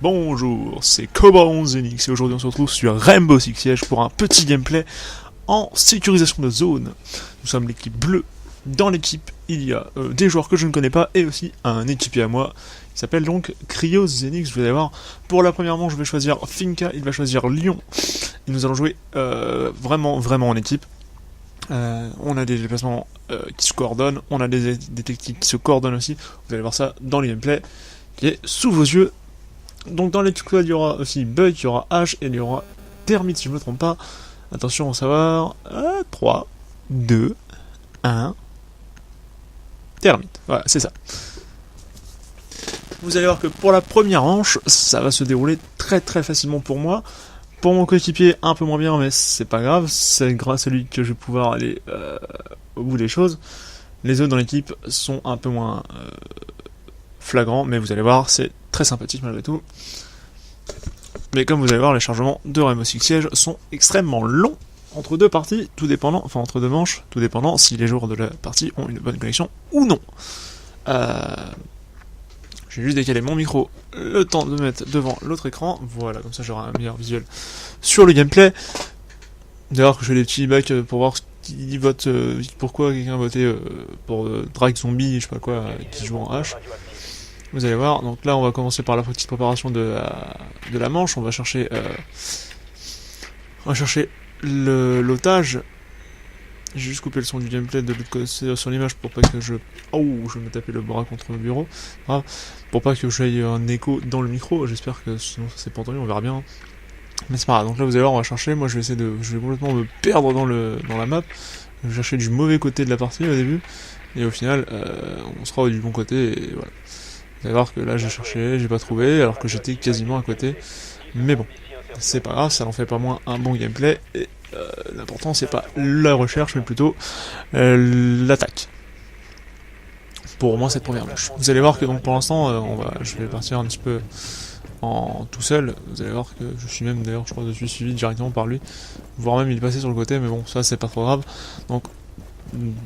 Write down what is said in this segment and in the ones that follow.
Bonjour, c'est Cobra11Enix et aujourd'hui on se retrouve sur Rainbow Six Siege pour un petit gameplay en sécurisation de zone. Nous sommes l'équipe bleue. Dans l'équipe, il y a des joueurs que je ne connais pas et aussi un équipier à moi qui s'appelle donc Cryozenix. Je vais voir. Pour la première manche, je vais choisir Finka, il va choisir Lyon. Et nous allons jouer vraiment en équipe. On a des déplacements qui se coordonnent, on a des techniques qui se coordonnent aussi. Vous allez voir ça dans le gameplay qui est sous vos yeux. Donc dans l'équipe squad, il y aura aussi Bug, il y aura H et il y aura Termite si je ne me trompe pas. Attention, on va savoir. 3, 2, 1. Termite. Voilà, c'est ça. Vous allez voir que pour la première manche, ça va se dérouler très facilement pour moi. Pour mon coéquipier, un peu moins bien, mais c'est pas grave. C'est grâce à lui que je vais pouvoir aller au bout des choses. Les autres dans l'équipe sont un peu moins flagrants, mais vous allez voir, c'est très sympathique malgré tout. Mais comme vous allez voir, les chargements de Rainbow Six Siege sont extrêmement longs entre deux parties, tout dépendant, enfin entre deux manches, tout dépendant si les joueurs de la partie ont une bonne connexion ou non. J'ai juste décalé mon micro le temps de mettre devant l'autre écran, voilà, comme ça j'aurai un meilleur visuel sur le gameplay. D'ailleurs que je fais des petits bacs pour voir qui vote, pourquoi quelqu'un a voté pour Drag Zombie, je sais pas quoi, qui joue en H. Vous allez voir, donc là on va commencer par la petite préparation de la manche, on va chercher l'otage. J'ai juste coupé le son du gameplay de l'autre côté sur l'image pour pas que je... Oh, je vais me taper le bras contre le bureau. Ah, pour pas que j'aille un écho dans le micro, j'espère que sinon ça c'est pas entendu, on verra bien. Mais c'est pas grave, donc là vous allez voir, on va chercher, moi je vais essayer je vais complètement me perdre dans la map. Je vais chercher du mauvais côté de la partie au début, et au final on sera du bon côté, et voilà. Vous allez voir que là j'ai cherché, j'ai pas trouvé, alors que j'étais quasiment à côté. Mais bon, c'est pas grave, ça n'en fait pas moins un bon gameplay, et l'important c'est pas la recherche, mais plutôt l'attaque. Pour au moins cette première manche. Vous allez voir que donc pour l'instant, je vais partir un petit peu en tout seul. Vous allez voir que je suis même d'ailleurs, je crois que je suis suivi directement par lui, voire même il est passé sur le côté, mais bon, ça c'est pas trop grave. Donc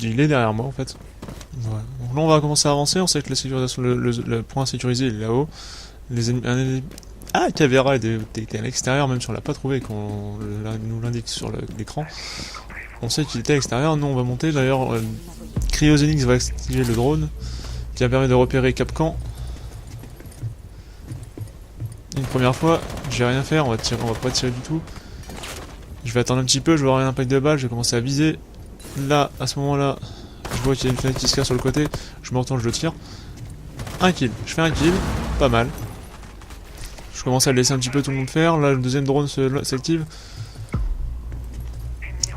il est derrière moi en fait. Voilà. Donc là on va commencer à avancer, on sait que la sécurisation, le point sécurisé il est là-haut. Les ennemis... Ah, Caveira était à l'extérieur, même si on l'a pas trouvé quand on nous l'indique sur l'écran. On sait qu'il était à l'extérieur, nous on va monter, d'ailleurs Cryozenix va activer le drone, qui va permettre de repérer Capcan. Une première fois, j'ai rien faire, on va pas tirer du tout. Je vais attendre un petit peu, je vais avoir un impact de balle, je vais commencer à viser. Là, à ce moment-là, je vois qu'il y a une fenêtre qui se casse sur le côté, je me retourne, je le tire. Un kill, je fais un kill, pas mal. Je commence à le laisser un petit peu tout le monde faire, là le deuxième drone s'active.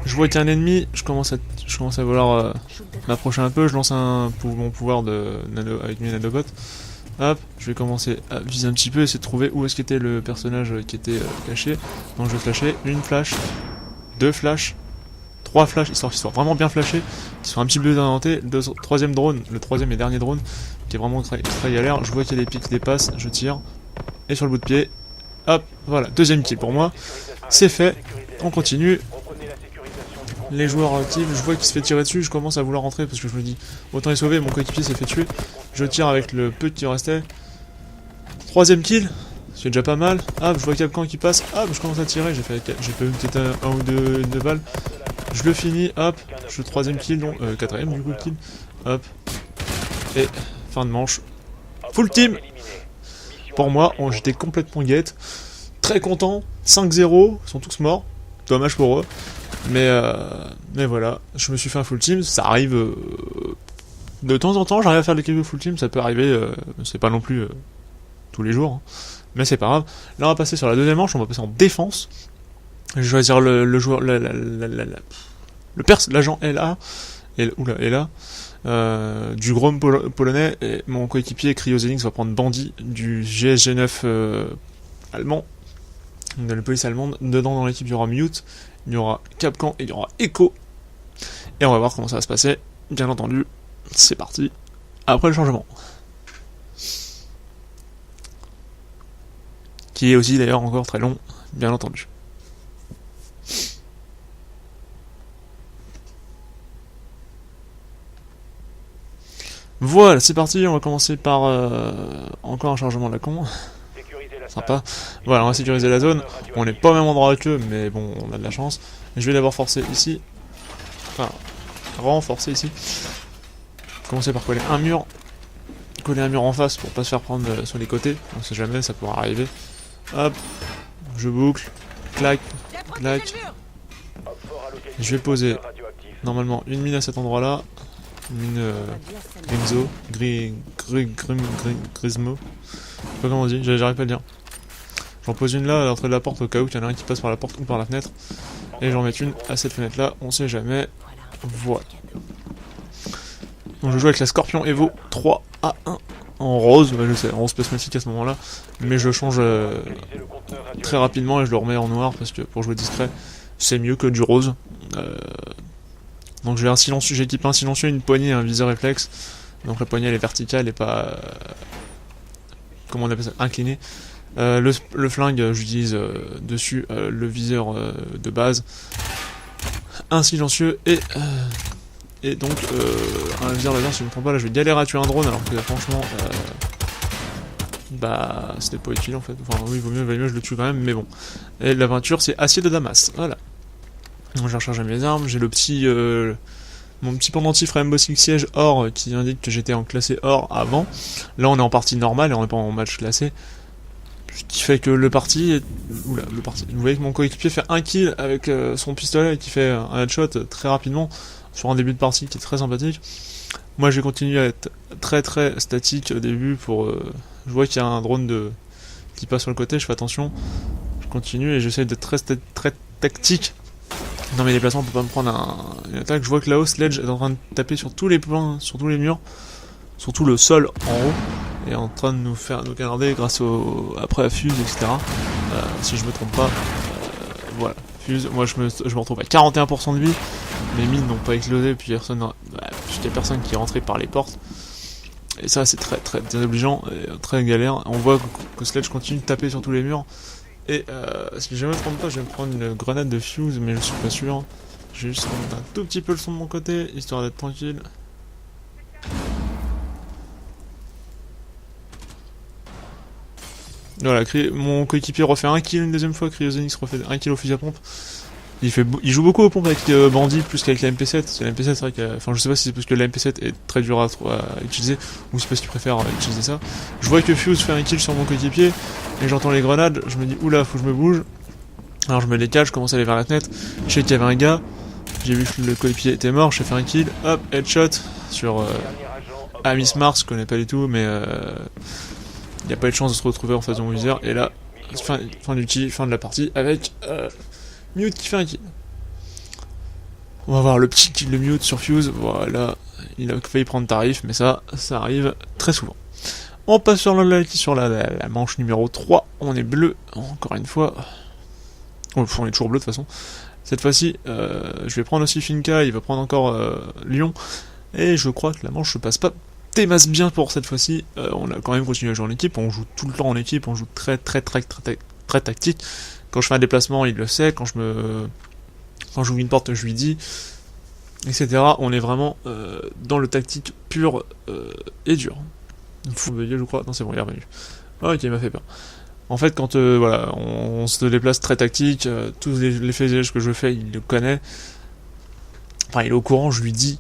Je vois qu'il y a un ennemi, je commence à vouloir m'approcher un peu, je lance mon pouvoir avec mes nanobots. Hop, je vais commencer à viser un petit peu, essayer de trouver où est-ce qu'était le personnage qui était caché. Donc je vais flasher, une flash, deux flashs, trois flashs, histoire qu'ils soient vraiment bien flashés, qu'ils soient un petit peu orientés. Troisième drone, le troisième et dernier drone, qui est vraiment très galère. Je vois qu'il y a des pics qui dépassent, je tire. Et sur le bout de pied, hop, voilà, deuxième kill pour moi, c'est fait, on continue. Les joueurs actifs, je vois qu'il se fait tirer dessus, je commence à vouloir rentrer parce que je me dis, autant les sauver, mon coéquipier s'est fait tuer, je tire avec le peu qui restait. Troisième kill, c'est déjà pas mal, hop, je vois Capcan qui passe, hop, je commence à tirer, j'ai fait peut-être un ou deux balles, je le finis, hop, je fais troisième kill, donc quatrième du coup kill, hop, et fin de manche, full team. Pour moi, j'étais complètement guette, très content, 5-0, ils sont tous morts, dommage pour eux, mais voilà, je me suis fait un full team, ça arrive de temps en temps, j'arrive à faire des quelques full team, ça peut arriver, c'est pas non plus tous les jours, hein, mais c'est pas grave. Là on va passer sur la deuxième manche, on va passer en défense, je vais choisir le joueur, l'agent LA, LA, du Grom polonais, et mon coéquipier Cryozenix va prendre Bandit du GSG9 allemand, de la police allemande. Dedans dans l'équipe il y aura Mute, il y aura Capcan et il y aura Echo, et on va voir comment ça va se passer. Bien entendu, c'est parti après le changement, qui est aussi d'ailleurs encore très long, bien entendu. Voilà, c'est parti, on va commencer par encore un chargement de la con. sympa. Voilà, on va sécuriser la zone. On n'est pas au même endroit qu'eux, mais bon, on a de la chance. Je vais d'abord forcer ici. Enfin, renforcer ici. Commencer par coller un mur. Coller un mur en face pour pas se faire prendre sur les côtés. On sait jamais, ça pourra arriver. Hop, je boucle. Clac, clac. Je vais poser normalement une mine à cet endroit-là. Une mine Grimzo. Grismo. Je sais pas comment on dit, j'arrive pas à le dire. J'en pose une là à l'entrée de la porte au cas où il y en a un qui passe par la porte ou par la fenêtre. Et j'en mets une à cette fenêtre là, on sait jamais. Voilà. Donc je joue avec la Scorpion Evo 3 à 1 en rose, bah je sais, en rose plasmatique à ce moment là. Mais je change très rapidement et je le remets en noir parce que pour jouer discret c'est mieux que du rose. Donc j'ai un silencieux, j'équipe un silencieux, une poignée et un viseur réflexe. Donc la poignée elle est verticale et pas... comment on appelle ça, inclinée. Le flingue, j'utilise dessus le viseur de base, un silencieux et donc un viseur laser si je me trompe pas. Là je vais galérer à tuer un drone alors que franchement bah c'était pas utile en fait. Enfin oui, vaut mieux je le tue quand même, mais bon. Et la peinture c'est acier de Damas, voilà. Donc j'ai rechargé mes armes, j'ai le petit mon petit pendentif Rainbow Six Siege or qui indique que j'étais en classé or avant. Là on est en partie normale et on n'est pas en match classé. Ce qui fait que le parti... Oula, le parti... Vous voyez que mon coéquipier fait un kill avec son pistolet et qui fait un headshot très rapidement sur un début de partie qui est très sympathique. Moi j'ai continué à être très statique au début pour... je vois qu'il y a un drone qui passe sur le côté, je fais attention. Je continue et j'essaie d'être très tactique dans mes déplacements pour pas me prendre une attaque. Je vois que là-haut Sledge est en train de taper sur tous les points, sur tous les murs, sur tout le sol en haut. Et en train de nous canarder grâce après à Fuse, etc. Si je me trompe pas, voilà. Fuse, moi je me retrouve à 41% de vie, mes mines n'ont pas éclosé, puis il y a personne qui est rentré par les portes. Et ça c'est très désobligeant, et très galère. On voit que Sledge continue de taper sur tous les murs. Et si je me trompe pas, je vais me prendre une grenade de Fuse, mais je suis pas sûr. Je vais juste remonter un tout petit peu le son de mon côté, histoire d'être tranquille. Voilà, mon coéquipier refait un kill une deuxième fois, Cryogénix refait un kill au fusil à pompe. Il joue beaucoup aux pompes avec Bandit plus qu'avec la MP7. La MP7 c'est vrai que... Enfin je sais pas si c'est parce que la MP7 est très dure à utiliser, ou c'est parce qu'il préfère utiliser ça. Je vois que Fuse fait un kill sur mon coéquipier, et j'entends les grenades, je me dis oula faut que je me bouge. Alors je me décale, je commence à aller vers la fenêtre, je sais qu'il y avait un gars, j'ai vu que le coéquipier était mort, j'ai fait un kill, hop, headshot sur Miss Mars, je connais pas du tout, mais... il n'y a pas eu de chance de se retrouver en face de mon viseur, et là, fin de la partie, avec Mute qui fait un kill. On va voir le petit kill de Mute sur Fuse, voilà, il a failli prendre tarif, mais ça arrive très souvent. On passe sur la manche numéro 3, on est bleu, encore une fois. On est toujours bleu de toute façon. Cette fois-ci, je vais prendre aussi Finka, il va prendre encore Lyon, et je crois que la manche se passe pas démasse bien pour cette fois-ci. On a quand même continué à jouer en équipe, on joue tout le temps en équipe, on joue très tactique. Quand je fais un déplacement, il le sait, quand j'ouvre une porte, je lui dis, etc. On est vraiment dans le tactique pur et dur. Je crois, non c'est bon, il est revenu. Ok, il m'a fait peur. En fait, quand voilà, on se déplace très tactique, tous les faits que je fais, il le connaît. Enfin, il est au courant, je lui dis.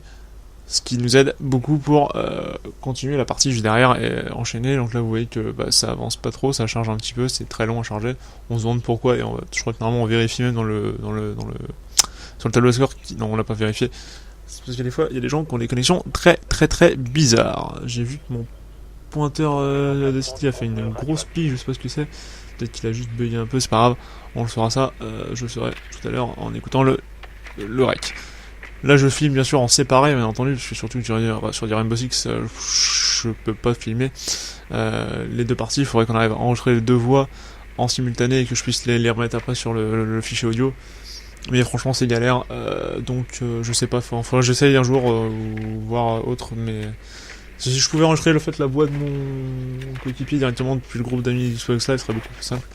Ce qui nous aide beaucoup pour continuer la partie juste derrière et enchaîner. Donc là vous voyez que ça avance pas trop, ça charge un petit peu, c'est très long à charger. On se demande pourquoi, et je crois que normalement on vérifie même sur le tableau de score, non on l'a pas vérifié. C'est parce que des fois il y a des gens qui ont des connexions très bizarres. J'ai vu que mon pointeur de City a fait une grosse pige, je sais pas ce que c'est. Peut-être qu'il a juste bugué un peu, c'est pas grave, on le saura ça, je le saurai tout à l'heure en écoutant le rec. Là je filme bien sûr en séparé, bien entendu, parce que surtout sur du Rainbow Six, je peux pas filmer les deux parties, il faudrait qu'on arrive à enregistrer les deux voix en simultané et que je puisse les remettre après sur le fichier audio. Mais franchement c'est galère, donc je sais pas, faudrait que j'essaye un jour ou voir autre, mais si je pouvais enregistrer la voix de mon coéquipier directement depuis le groupe d'amis Xbox Live, ce serait beaucoup plus simple.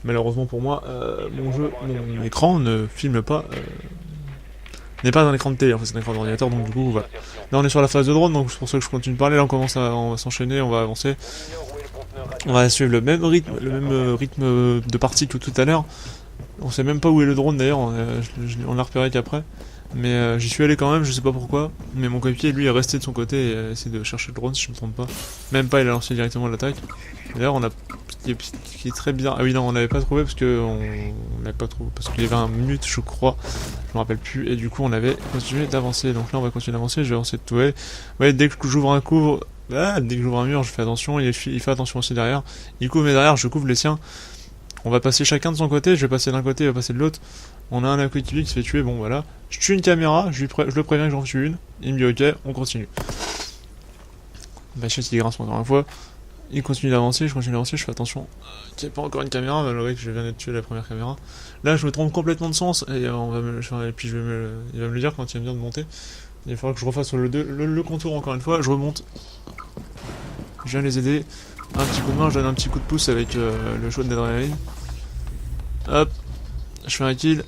Malheureusement pour moi, mon écran ne filme pas... n'est pas un écran de télé, en fait c'est un écran d'ordinateur, donc du coup voilà. Là on est sur la phase de drone, donc c'est pour ça que je continue de parler, là on va s'enchaîner, on va avancer. On va suivre le même rythme de partie que tout à l'heure. On sait même pas où est le drone d'ailleurs, on l'a repéré qu'après. Mais j'y suis allé quand même, je sais pas pourquoi. Mais mon coéquipier lui est resté de son côté et a essayé de chercher le drone si je me trompe pas. Même pas, il a lancé directement l'attaque. D'ailleurs on a ce qui est très bizarre. Ah oui non, on l'avait pas trouvé parce que on l'avait pas trouvé parce qu'il y avait un mute je crois. Je me rappelle plus et du coup on avait continué d'avancer. Donc là on va continuer d'avancer, je vais avancer de tout. Ouais, dès que j'ouvre un couvre, dès que j'ouvre un mur, je fais attention, il fait attention aussi derrière. Il couvre mes derrière, je couvre les siens. On va passer chacun de son côté, je vais passer d'un côté, il va passer de l'autre. On a un coéquipier qui se fait tuer, bon voilà. Je tue une caméra, je le préviens que j'en tue une. Il me dit ok, on continue. Bah je sais qu'il grince encore une fois. Il continue d'avancer, je continue d'avancer, je fais attention. Qu'il n'y ait pas encore une caméra, malgré que je viens d'être tué la première caméra. Là je me trompe complètement de sens et puis il va me le dire quand il va me dire de monter. Il va falloir que je refasse le contour encore une fois, je remonte. Je viens les aider. Un petit coup de main, je donne un petit coup de pouce avec le shot d'adrénaline. Hop, je fais un kill.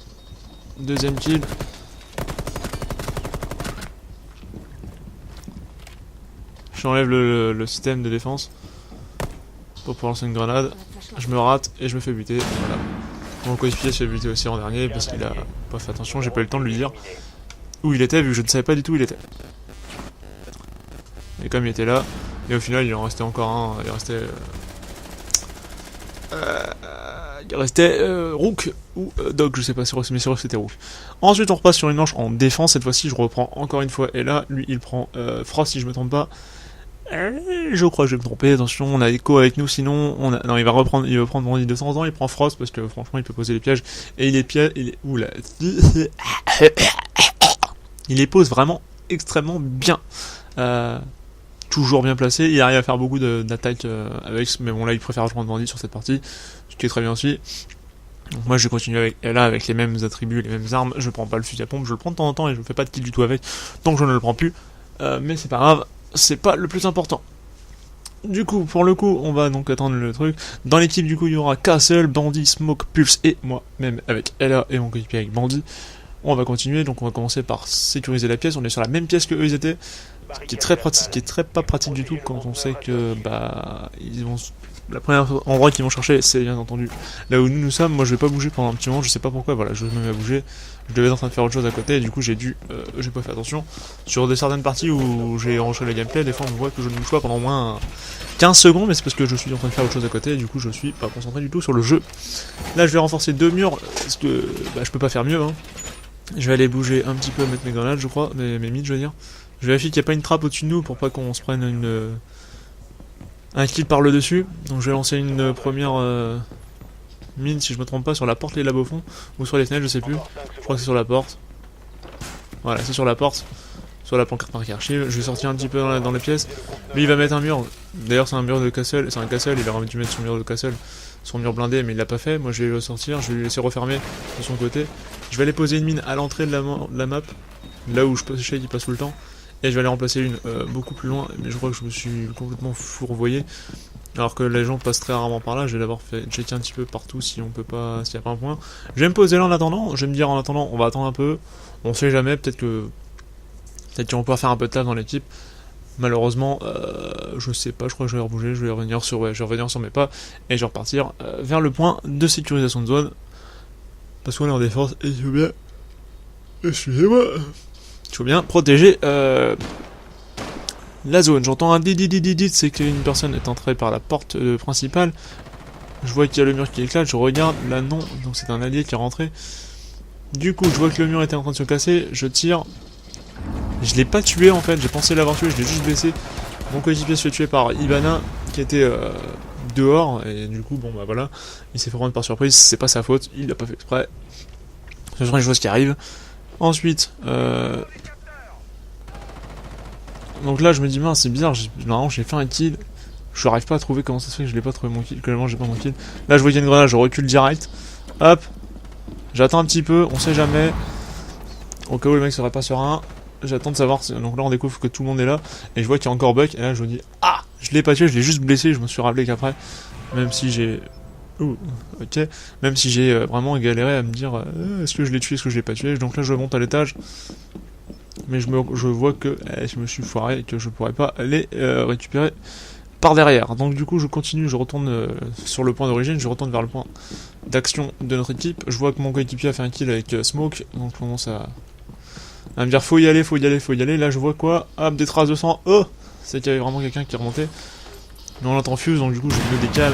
Deuxième kill. J'enlève le système de défense pour pouvoir lancer une grenade. Je me rate et je me fais buter. Voilà. Mon coéquipier se fait buter aussi en dernier parce qu'il a pas fait attention. J'ai pas eu le temps de lui dire où il était vu que je ne savais pas du tout où il était. Et comme il était là, et au final il en restait encore un. Il restait Rook ou Dog, je sais pas, mais c'est sûr que c'était Rook. Ensuite on repasse sur une manche en défense, cette fois-ci je reprends encore une fois, et là lui il prend Frost si je me trompe pas. Je crois que je vais me tromper, attention, on a Echo avec nous, sinon non il va prendre Bandit de temps en temps, il prend Frost parce que franchement il peut poser les pièges, et oula. Il les pose vraiment extrêmement bien. Toujours bien placé, il arrive à faire beaucoup d'attaques avec, mais bon là il préfère rejoindre Bandit sur cette partie, ce qui est très bien aussi. Donc moi je vais continuer avec là avec les mêmes attributs, les mêmes armes, je prends pas le fusil à pompe, je le prends de temps en temps et je fais pas de kill du tout avec, donc je ne le prends plus, mais c'est pas grave, c'est pas le plus important. Du coup, pour le coup, on va donc attendre le truc. Dans l'équipe du coup il y aura Castle, Bandit, Smoke, Pulse et moi même avec Ella et mon coéquipier avec Bandit. On va continuer, donc on va commencer par sécuriser la pièce, on est sur la même pièce que eux ils étaient. Ce qui est très pratique, qui est très pas pratique du tout quand on sait que ils vont la première endroit qu'ils vont chercher c'est bien entendu là où nous sommes. Moi je vais pas bouger pendant un petit moment, je sais pas pourquoi, voilà, je me mets à bouger, je devais être en train de faire autre chose à côté et du coup j'ai pas fait attention sur certaines parties où j'ai enregistré le gameplay. Des fois on voit que je ne bouge pas pendant au moins 15 secondes, mais c'est parce que je suis en train de faire autre chose à côté et du coup je suis pas concentré du tout sur le jeu. Là je vais renforcer 2 murs parce que je peux pas faire mieux hein. Je vais aller bouger un petit peu, mettre mes grenades je crois, mes mines je veux dire. Je vérifie qu'il n'y a pas une trappe au-dessus de nous pour pas qu'on se prenne un kill par le dessus. Donc je vais lancer une première mine si je me trompe pas sur la porte les labos au fond ou sur les fenêtres, je sais plus. Je crois que c'est sur la porte. Voilà, c'est sur la porte, sur la pancarte marquée archive. Je vais sortir un petit peu dans les pièces. Lui il va mettre un mur. D'ailleurs c'est un mur de Castle, c'est un Castle, il aurait dû mettre son mur de Castle, son mur blindé, mais il l'a pas fait. Moi je vais le sortir, je vais lui laisser refermer de son côté. Je vais aller poser une mine à l'entrée de la map, là où je sais qu'il passe tout le temps. Et je vais aller remplacer une beaucoup plus loin, mais je crois que je me suis complètement fourvoyé. Alors que les gens passent très rarement par là, je vais d'abord checker un petit peu partout si on peut pas, s'il n'y a pas un point. Je vais me poser là en attendant, je vais me dire en attendant, on va attendre un peu, on sait jamais, peut-être qu'on va pouvoir faire un peu de taf dans l'équipe. Malheureusement, je sais pas, je crois que je vais rebouger, je vais revenir sur mes pas, et je vais repartir vers le point de sécurisation de zone. Parce qu'on est en défense, et il faut bien... Excusez-moi. Il faut bien protéger la zone. J'entends un dit, c'est qu'une personne est entrée par la porte principale. Je vois qu'il y a le mur qui éclate, je regarde, là non, donc c'est un allié qui est rentré. Du coup, je vois que le mur était en train de se casser, je tire. Je l'ai pas tué en fait, j'ai pensé l'avoir tué, je l'ai juste blessé. Mon coéquipier se fait tuer par Ivana qui était dehors, et du coup, bon bah voilà, il s'est fait prendre par surprise, c'est pas sa faute, il l'a pas fait exprès. Ce sont les choses qui arrivent. Ensuite, donc là je me dis mince c'est bizarre, normalement j'ai fait un kill, je n'arrive pas à trouver comment ça se fait que je l'ai pas trouvé mon kill, que j'ai pas mon kill. Là je vois qu'il y a une grenade, je recule direct, hop, j'attends un petit peu, on sait jamais, au cas où le mec serait pas serein, j'attends de savoir, donc là on découvre que tout le monde est là, et je vois qu'il y a encore Buck, et là je me dis, ah, je l'ai pas tué, je l'ai juste blessé, je me suis rappelé qu'après, même si j'ai... ok, même si j'ai vraiment galéré à me dire est-ce que je l'ai tué, est-ce que je l'ai pas tué, donc là je monte à l'étage, mais je vois que je me suis foiré et que je pourrais pas aller récupérer par derrière. Donc du coup je continue, je retourne sur le point d'origine, je retourne vers le point d'action de notre équipe. Je vois que mon coéquipier a fait un kill avec Smoke, donc je commence à me dire faut y aller, faut y aller, faut y aller. Là je vois quoi? Hop, des traces de sang. Oh, c'est qu'il y avait vraiment quelqu'un qui remontait. Mais on l'entend fuse, donc du coup je me décale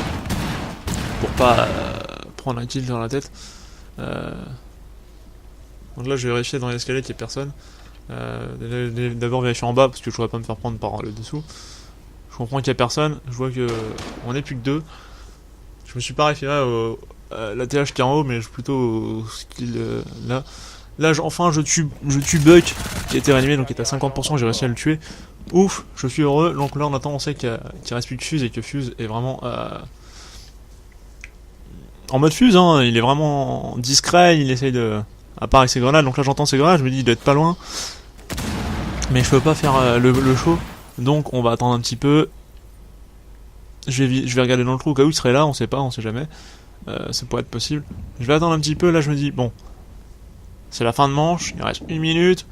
pour pas prendre un kill dans la tête. Donc là je vais vérifier dans l'escalier qu'il n'y ait personne. D'abord vérifier en bas parce que je voudrais pas me faire prendre par le dessous. Je comprends qu'il n'y a personne, je vois que on est plus que 2. Je me suis pas référé à la TH qui est en haut, mais je suis plutôt au skill là. Là enfin je tue Buck qui a été réanimé, donc il est à 50%, j'ai réussi à le tuer. Ouf, je suis heureux. Donc là on attend, on sait qu'il reste plus que Fuse et que Fuse est vraiment en mode Fuse, hein, il est vraiment discret, il essaye de... À part avec ses grenades, donc là j'entends ses grenades, je me dis il doit être pas loin. Mais je peux pas faire le show, donc on va attendre un petit peu. Je vais regarder dans le trou au cas où il serait là, on sait pas, on sait jamais. Ça pourrait être possible. Je vais attendre un petit peu, là je me dis, bon, c'est la fin de manche, il reste 1 minute.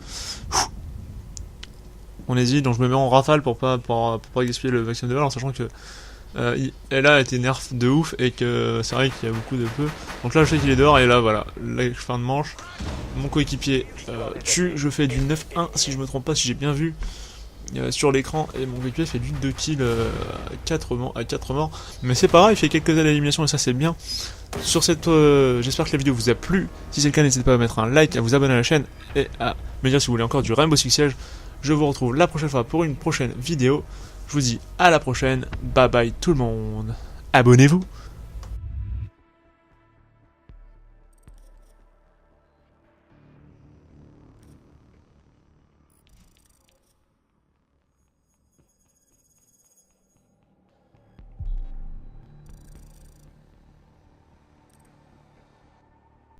On hésite, donc je me mets en rafale pour pas gaspiller le maximum de balles, en sachant que elle a été nerf de ouf et que c'est vrai qu'il y a beaucoup de peu. Donc là je sais qu'il est dehors et là voilà, la fin de manche. Mon coéquipier tue, je fais du 9-1 si je me trompe pas, si j'ai bien vu sur l'écran, et mon coéquipier fait du 2 kills à 4 morts. Mais c'est pas grave, il fait quelques éliminations et ça c'est bien. Sur cette, j'espère que la vidéo vous a plu. Si c'est le cas, n'hésitez pas à mettre un like, à vous abonner à la chaîne et à me dire si vous voulez encore du Rainbow Six Siege. Je vous retrouve la prochaine fois pour une prochaine vidéo. Je vous dis à la prochaine, bye bye tout le monde, abonnez-vous.